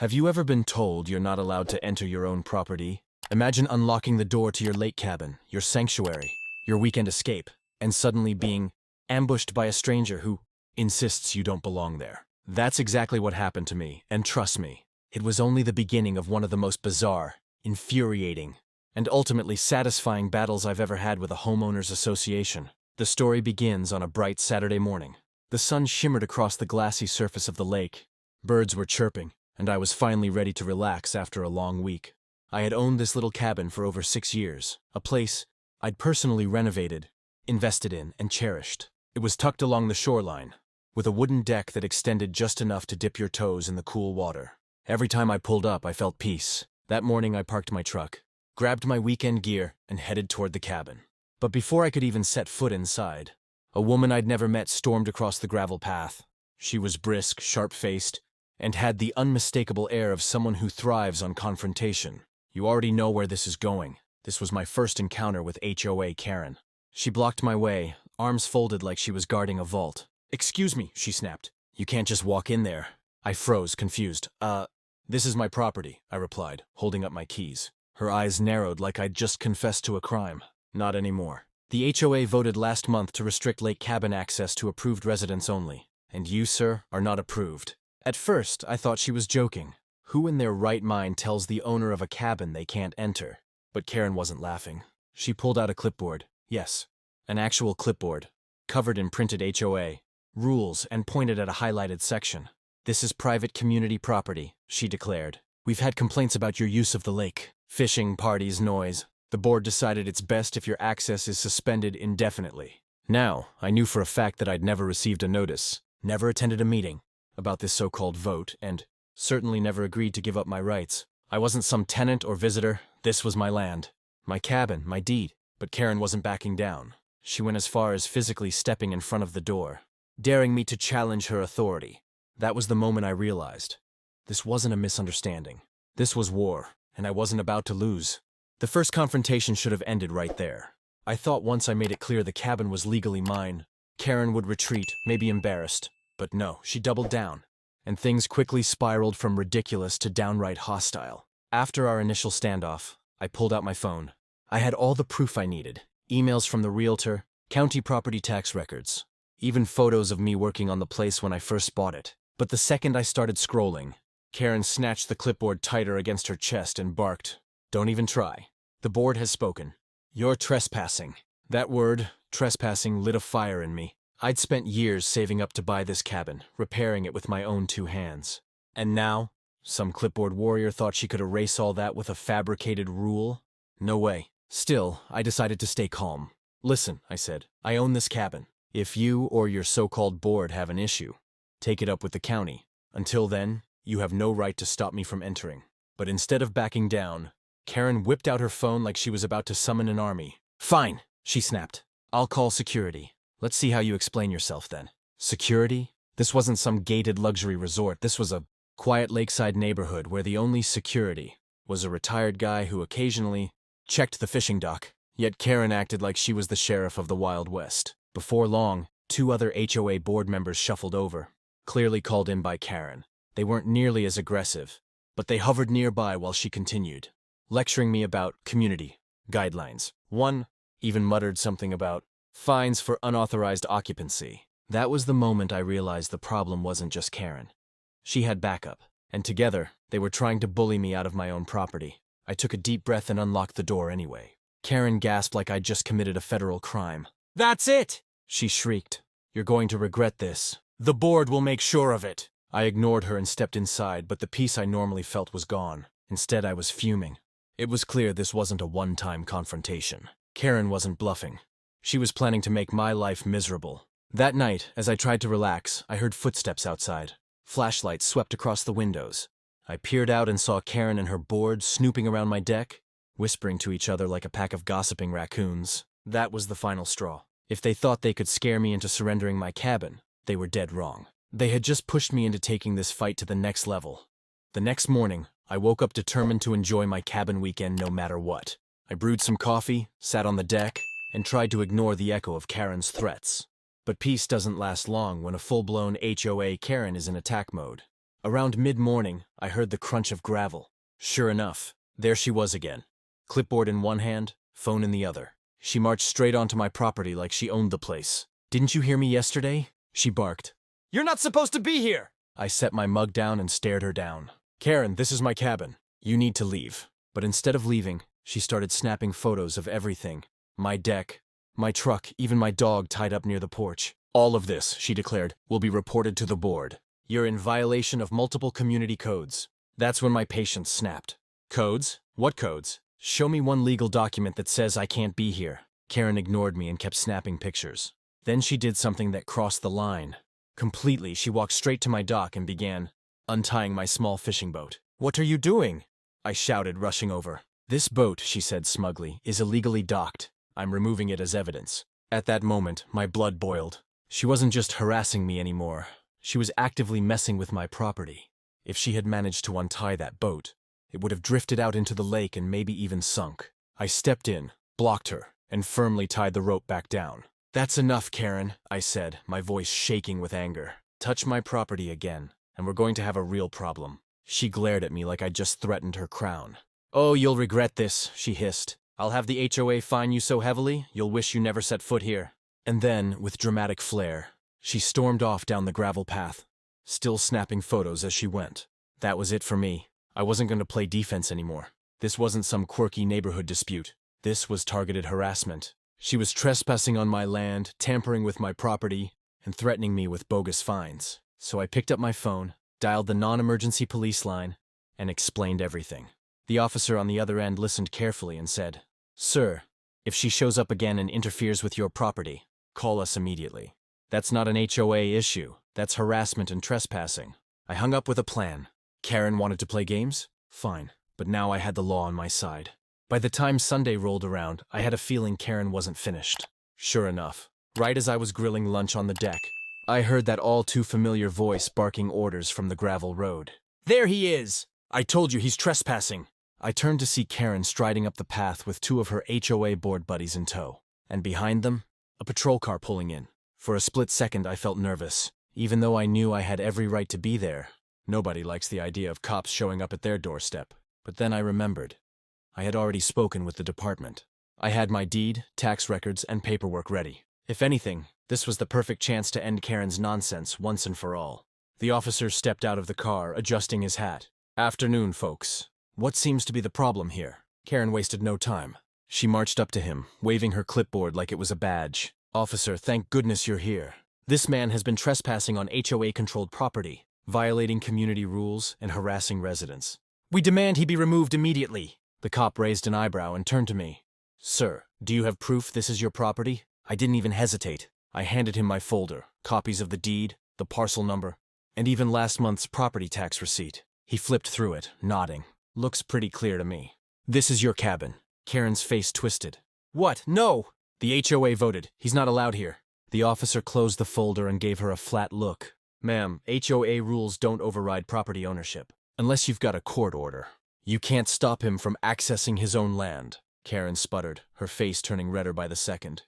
Have you ever been told you're not allowed to enter your own property? Imagine unlocking the door to your lake cabin, your sanctuary, your weekend escape, and suddenly being ambushed by a stranger who insists you don't belong there. That's exactly what happened to me, and trust me, it was only the beginning of one of the most bizarre, infuriating, and ultimately satisfying battles I've ever had with a homeowners association. The story begins on a bright Saturday morning. The sun shimmered across the glassy surface of the lake. Birds were chirping, and I was finally ready to relax after a long week. I had owned this little cabin for over 6 years, a place I'd personally renovated, invested in, and cherished. It was tucked along the shoreline, with a wooden deck that extended just enough to dip your toes in the cool water. Every time I pulled up, I felt peace. That morning, I parked my truck, grabbed my weekend gear, and headed toward the cabin. But before I could even set foot inside, a woman I'd never met stormed across the gravel path. She was brisk, sharp-faced, and had the unmistakable air of someone who thrives on confrontation. You already know where this is going. This was my first encounter with HOA Karen. She blocked my way, arms folded like she was guarding a vault. "Excuse me," she snapped. "You can't just walk in there." I froze, confused. This is my property," I replied, holding up my keys. Her eyes narrowed like I'd just confessed to a crime. "Not anymore. The HOA voted last month to restrict lake cabin access to approved residents only. And you, sir, are not approved." At first, I thought she was joking. Who in their right mind tells the owner of a cabin they can't enter? But Karen wasn't laughing. She pulled out a clipboard. Yes, an actual clipboard, covered in printed HOA rules and pointed at a highlighted section. "This is private community property," she declared. "We've had complaints about your use of the lake. Fishing, parties, noise. The board decided it's best if your access is suspended indefinitely." Now, I knew for a fact that I'd never received a notice, never attended a meeting about this so-called vote, and certainly never agreed to give up my rights. I wasn't some tenant or visitor. This was my land, my cabin, my deed. But Karen wasn't backing down. She went as far as physically stepping in front of the door, daring me to challenge her authority. That was the moment I realized. This wasn't a misunderstanding. This was war, and I wasn't about to lose. The first confrontation should have ended right there. I thought once I made it clear the cabin was legally mine, Karen would retreat, maybe embarrassed. But no, she doubled down, and things quickly spiraled from ridiculous to downright hostile. After our initial standoff, I pulled out my phone. I had all the proof I needed: emails from the realtor, county property tax records, even photos of me working on the place when I first bought it. But the second I started scrolling, Karen snatched the clipboard tighter against her chest and barked, "Don't even try. The board has spoken. You're trespassing." That word, trespassing, lit a fire in me. I'd spent years saving up to buy this cabin, repairing it with my own 2 hands. And now, some clipboard warrior thought she could erase all that with a fabricated rule? No way. Still, I decided to stay calm. "Listen," I said, "I own this cabin. If you or your so-called board have an issue, take it up with the county. Until then, you have no right to stop me from entering." But instead of backing down, Karen whipped out her phone like she was about to summon an army. "Fine," she snapped. "I'll call security. Let's see how you explain yourself then." Security? This wasn't some gated luxury resort. This was a quiet lakeside neighborhood where the only security was a retired guy who occasionally checked the fishing dock. Yet Karen acted like she was the sheriff of the Wild West. Before long, 2 other HOA board members shuffled over, clearly called in by Karen. They weren't nearly as aggressive, but they hovered nearby while she continued, lecturing me about community guidelines. One even muttered something about fines for unauthorized occupancy. That was the moment I realized the problem wasn't just Karen. She had backup, and together, they were trying to bully me out of my own property. I took a deep breath and unlocked the door anyway. Karen gasped like I'd just committed a federal crime. "That's it!" she shrieked. "You're going to regret this. The board will make sure of it." I ignored her and stepped inside, but the peace I normally felt was gone. Instead, I was fuming. It was clear this wasn't a one-time confrontation. Karen wasn't bluffing. She was planning to make my life miserable. That night, as I tried to relax, I heard footsteps outside. Flashlights swept across the windows. I peered out and saw Karen and her board snooping around my deck, whispering to each other like a pack of gossiping raccoons. That was the final straw. If they thought they could scare me into surrendering my cabin, they were dead wrong. They had just pushed me into taking this fight to the next level. The next morning, I woke up determined to enjoy my cabin weekend no matter what. I brewed some coffee, sat on the deck, and tried to ignore the echo of Karen's threats. But peace doesn't last long when a full-blown HOA Karen is in attack mode. Around mid-morning, I heard the crunch of gravel. Sure enough, there she was again. Clipboard in one hand, phone in the other. She marched straight onto my property like she owned the place. "Didn't you hear me yesterday?" she barked. "You're not supposed to be here!" I set my mug down and stared her down. "Karen, this is my cabin. You need to leave." But instead of leaving, she started snapping photos of everything. My deck, my truck, even my dog tied up near the porch. "All of this," she declared, "will be reported to the board. You're in violation of multiple community codes." That's when my patience snapped. "Codes? What codes? Show me one legal document that says I can't be here." Karen ignored me and kept snapping pictures. Then she did something that crossed the line. Completely, she walked straight to my dock and began untying my small fishing boat. "What are you doing?" I shouted, rushing over. "This boat," she said smugly, "is illegally docked. I'm removing it as evidence." At that moment, my blood boiled. She wasn't just harassing me anymore. She was actively messing with my property. If she had managed to untie that boat, it would have drifted out into the lake and maybe even sunk. I stepped in, blocked her, and firmly tied the rope back down. "That's enough, Karen," I said, my voice shaking with anger. "Touch my property again, and we're going to have a real problem." She glared at me like I'd just threatened her crown. "Oh, you'll regret this," she hissed. "I'll have the HOA fine you so heavily, you'll wish you never set foot here." And then, with dramatic flair, she stormed off down the gravel path, still snapping photos as she went. That was it for me. I wasn't going to play defense anymore. This wasn't some quirky neighborhood dispute. This was targeted harassment. She was trespassing on my land, tampering with my property, and threatening me with bogus fines. So I picked up my phone, dialed the non-emergency police line, and explained everything. The officer on the other end listened carefully and said, "Sir, if she shows up again and interferes with your property, call us immediately. That's not an HOA issue. That's harassment and trespassing." I hung up with a plan. Karen wanted to play games? Fine, but now I had the law on my side. By the time Sunday rolled around, I had a feeling Karen wasn't finished. Sure enough, right as I was grilling lunch on the deck, I heard that all-too-familiar voice barking orders from the gravel road. "There he is! I told you he's trespassing!" I turned to see Karen striding up the path with two of her HOA board buddies in tow. And behind them, a patrol car pulling in. For a split second, I felt nervous. Even though I knew I had every right to be there, nobody likes the idea of cops showing up at their doorstep. But then I remembered. I had already spoken with the department. I had my deed, tax records, and paperwork ready. If anything, this was the perfect chance to end Karen's nonsense once and for all. The officer stepped out of the car, adjusting his hat. "Afternoon, folks. What seems to be the problem here?" Karen wasted no time. She marched up to him, waving her clipboard like it was a badge. "Officer, thank goodness you're here. This man has been trespassing on HOA-controlled property, violating community rules, and harassing residents. We demand he be removed immediately." The cop raised an eyebrow and turned to me. "Sir, do you have proof this is your property?" I didn't even hesitate. I handed him my folder, copies of the deed, the parcel number, and even last month's property tax receipt. He flipped through it, nodding. "Looks pretty clear to me. This is your cabin." Karen's face twisted. "What? No!" "The HOA voted. He's not allowed here." The officer closed the folder and gave her a flat look. "Ma'am, HOA rules don't override property ownership. Unless you've got a court order. You can't stop him from accessing his own land." Karen sputtered, her face turning redder by the second.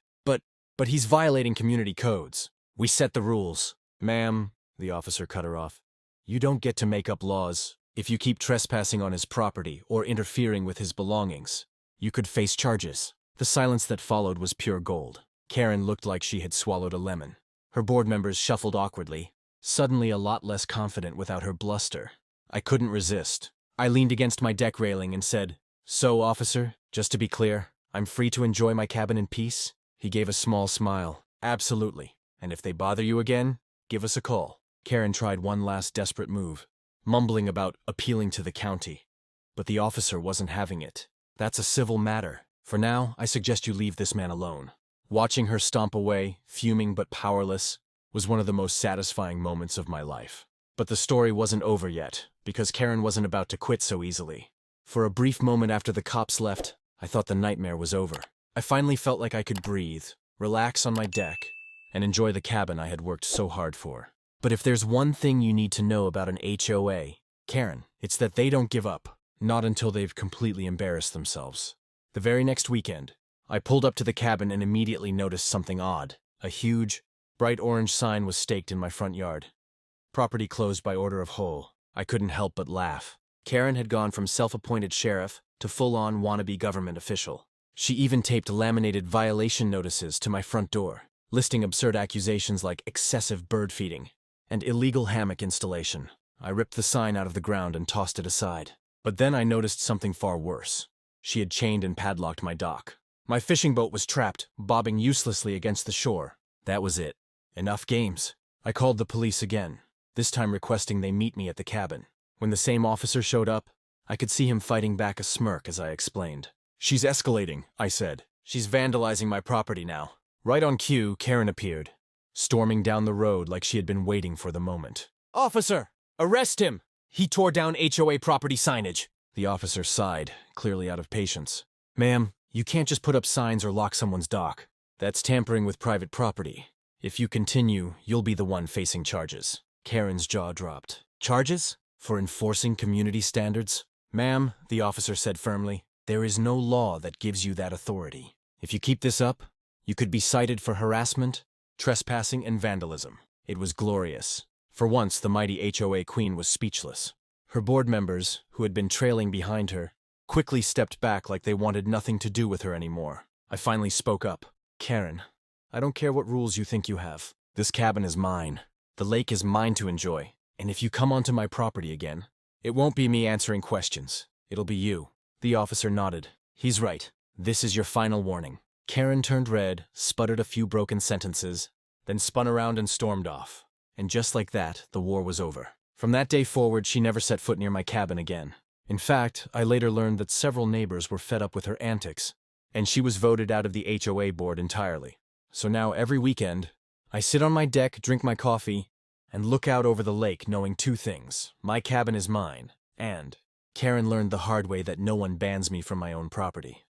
But he's violating community codes. We set the rules." "Ma'am," the officer cut her off, "you don't get to make up laws. If you keep trespassing on his property or interfering with his belongings, you could face charges." The silence that followed was pure gold. Karen looked like she had swallowed a lemon. Her board members shuffled awkwardly, suddenly a lot less confident without her bluster. I couldn't resist. I leaned against my deck railing and said, "So, officer, just to be clear, I'm free to enjoy my cabin in peace?" He gave a small smile. "Absolutely. And if they bother you again, give us a call." Karen tried one last desperate move, mumbling about appealing to the county. But the officer wasn't having it. "That's a civil matter. For now, I suggest you leave this man alone." Watching her stomp away, fuming but powerless, was one of the most satisfying moments of my life. But the story wasn't over yet, because Karen wasn't about to quit so easily. For a brief moment after the cops left, I thought the nightmare was over. I finally felt like I could breathe, relax on my deck, and enjoy the cabin I had worked so hard for. But if there's one thing you need to know about an HOA, Karen, it's that they don't give up, not until they've completely embarrassed themselves. The very next weekend, I pulled up to the cabin and immediately noticed something odd. A huge, bright orange sign was staked in my front yard. "Property closed by order of HOA." I couldn't help but laugh. Karen had gone from self-appointed sheriff to full-on wannabe government official. She even taped laminated violation notices to my front door, listing absurd accusations like excessive bird feeding and illegal hammock installation. I ripped the sign out of the ground and tossed it aside. But then I noticed something far worse. She had chained and padlocked my dock. My fishing boat was trapped, bobbing uselessly against the shore. That was it. Enough games. I called the police again, this time requesting they meet me at the cabin. When the same officer showed up, I could see him fighting back a smirk as I explained. "She's escalating," I said. "She's vandalizing my property now." Right on cue, Karen appeared, storming down the road like she had been waiting for the moment. "Officer, arrest him! He tore down HOA property signage." The officer sighed, clearly out of patience. "Ma'am, you can't just put up signs or lock someone's dock. That's tampering with private property. If you continue, you'll be the one facing charges." Karen's jaw dropped. "Charges? For enforcing community standards?" "Ma'am," the officer said firmly, "there is no law that gives you that authority. If you keep this up, you could be cited for harassment, trespassing, and vandalism." It was glorious. For once, the mighty HOA queen was speechless. Her board members, who had been trailing behind her, quickly stepped back like they wanted nothing to do with her anymore. I finally spoke up. "Karen, I don't care what rules you think you have. This cabin is mine. The lake is mine to enjoy. And if you come onto my property again, it won't be me answering questions. It'll be you." The officer nodded. "He's right. This is your final warning." Karen turned red, sputtered a few broken sentences, then spun around and stormed off. And just like that, the war was over. From that day forward, she never set foot near my cabin again. In fact, I later learned that several neighbors were fed up with her antics, and she was voted out of the HOA board entirely. So now every weekend, I sit on my deck, drink my coffee, and look out over the lake knowing two things: my cabin is mine, and Karen learned the hard way that no one bans me from my own property.